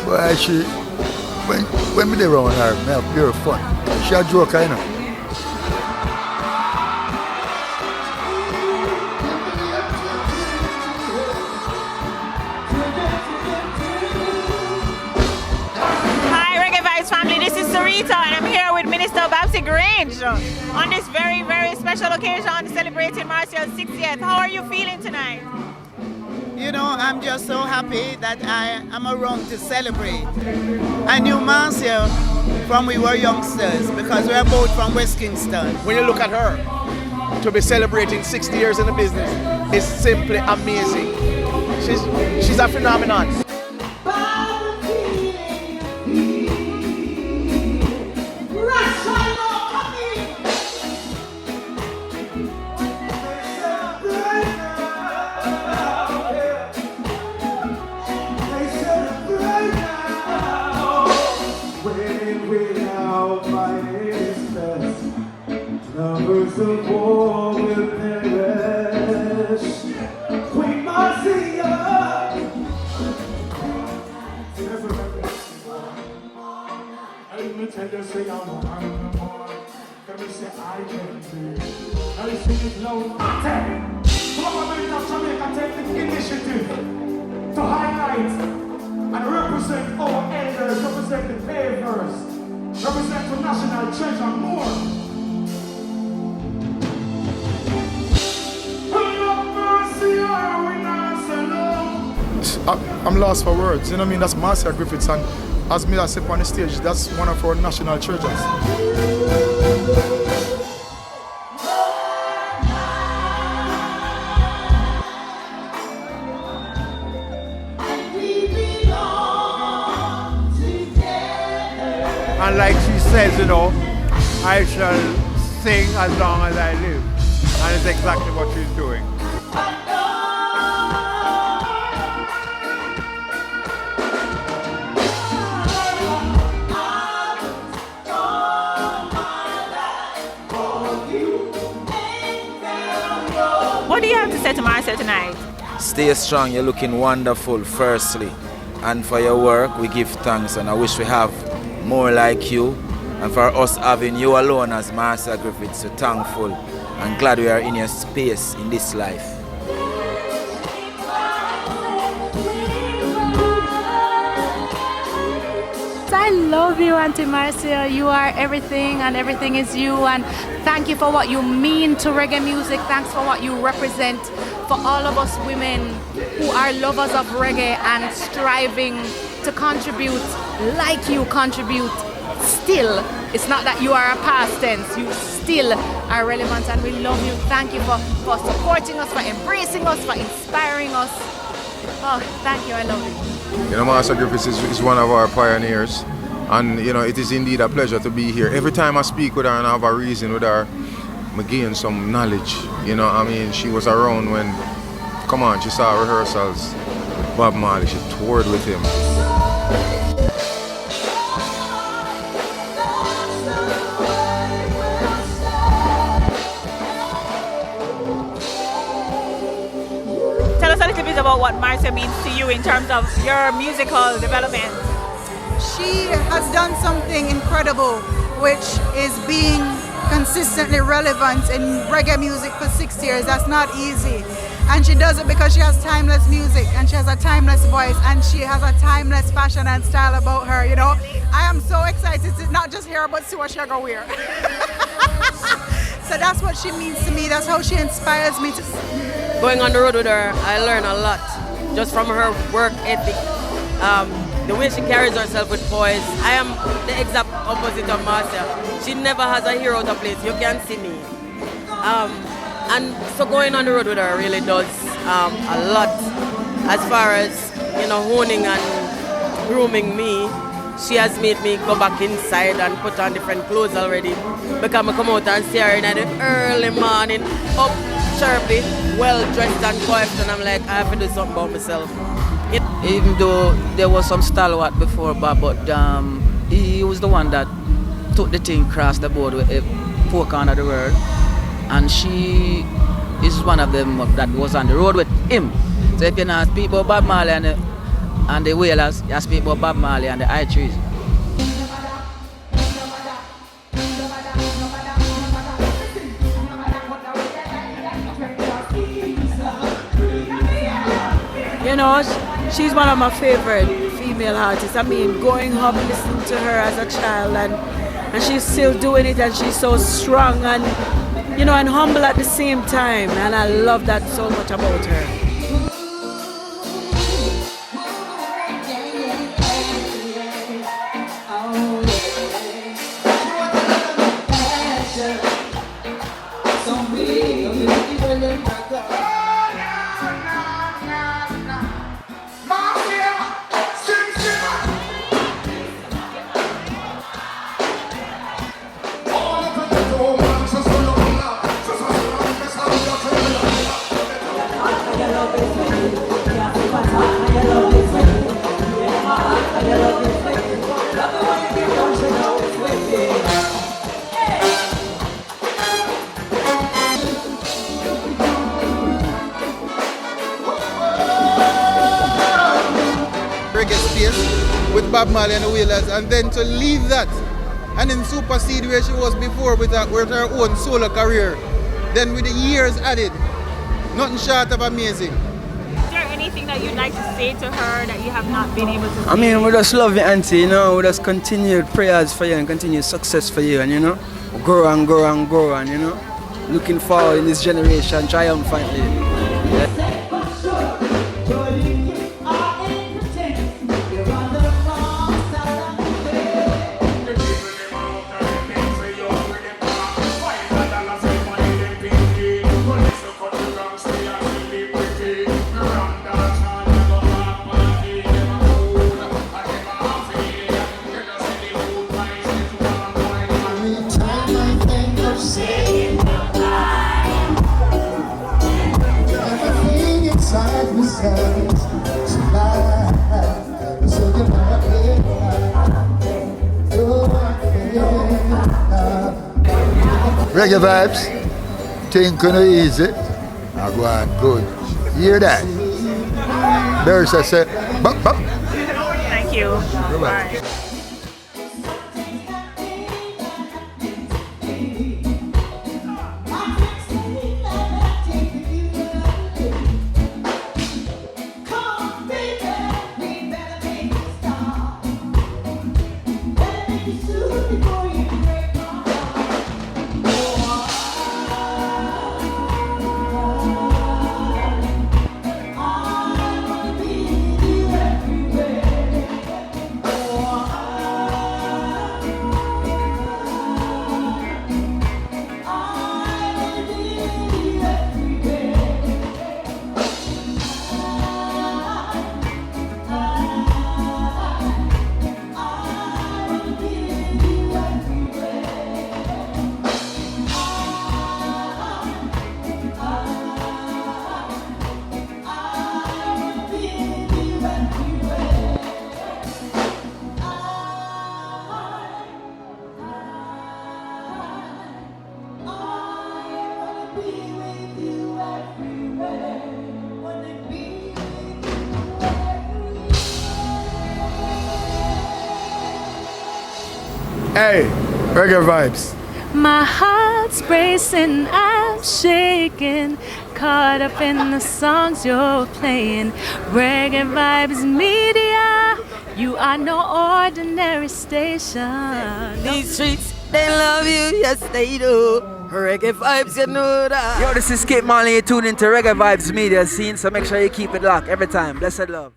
Well, she, when me there around her, me have pure fun. She a joker, you know. And I'm here with Minister Babsy Grange on this very, very special occasion celebrating Marcia's 60th. How are you feeling tonight? You know, I'm just so happy that I am around to celebrate. I knew Marcia from we were youngsters because we are both from West Kingston. When you look at her, to be celebrating 60 years in the business is simply amazing. She's a phenomenon. Numbers of war will perish. Queen Marcia. Let me tell you, say I'm on the more. Let me say I can be. Let me sing it loud. Government of Jamaica take the initiative to highlight and represent our elders, represent the pavers, represent the national treasure more. I'm lost for words, you know what I mean? That's Marcia Griffiths, and as me I step on the stage, that's one of our national treasures. And like she says, you know, I shall sing as long as I live. And it's exactly what she's doing. What do you have to say to Marcia tonight? Stay strong, you're looking wonderful, firstly. And for your work, we give thanks, and I wish we have more like you. And for us having you alone as Marcia Griffiths, we're thankful and glad we are in your space in this life. I love you, Auntie Marcia. You are everything and everything is you. And thank you for what you mean to reggae music. Thanks for what you represent for all of us women who are lovers of reggae and striving to contribute like you contribute. Still, it's not that you are a past tense. You still are relevant, and we love you. Thank you for supporting us, for embracing us, for inspiring us. Oh, thank you. I love you. You know, Marcia Griffiths is one of our pioneers, and you know, it is indeed a pleasure to be here. Every time I speak with her and I have a reason with her, I gain some knowledge. You know, I mean, she was around when, come on, she saw rehearsals with Bob Marley. She toured with him. Tell us a little bit about what Marcia means to you in terms of your musical development. She has done something incredible, which is being consistently relevant in reggae music for 6 years. That's not easy. And she does it because she has timeless music, and she has a timeless voice, and she has a timeless fashion and style about her, you know. I am so excited to not just hear her, but see what she'll go wear. So that's what she means to me. That's how she inspires me to. Going on the road with her, I learn a lot just from her work ethic. The way she carries herself with poise. I am the exact opposite of Marcia. She never has a hero to place. You can see me. And so going on the road with her really does a lot as far as, you know, honing and grooming me. She has made me go back inside and put on different clothes already. Because I come out and see her in the early morning, up sharply, well dressed and coiffed, and I'm like, I have to do something about myself. Even though there was some stalwart before Bob, but he was the one that took the thing across the board with a four corner of the world. And she this is one of them that was on the road with him. So if you not speak about Bob Marley and the Wailers, you speak about Bob Marley and the High Trees. You know, she's one of my favorite female artists. I mean, growing up listening to her as a child, and she's still doing it, and she's so strong and, you know, and humble at the same time. And I love that so much about her. Reggae space with Bob Marley and the Wailers, and then to leave that and then supersede where she was before with her own solo career, then with the years added, nothing short of amazing. Is there anything that you'd like to say to her that you have not been able to say? I mean, we just love you, auntie, you know, we just continued prayers for you and continued success for you, and you know, grow and grow and grow, and you know, looking forward in this generation triumphantly. Yeah. Reggae vibes, think on easy, I go on good. Hear that? Beres I say, bop, bop. Thank you. Bye. Hey, reggae vibes. My heart's racing, I'm shaking, caught up in the songs you're playing. Reggae Vibes Media, you are no ordinary station. These streets, they love you, yes they do. Reggae Vibes, you know that. Yo, this is Skip Marley, you tune into Reggae Vibes Media scene, so make sure you keep it locked every time. Blessed love.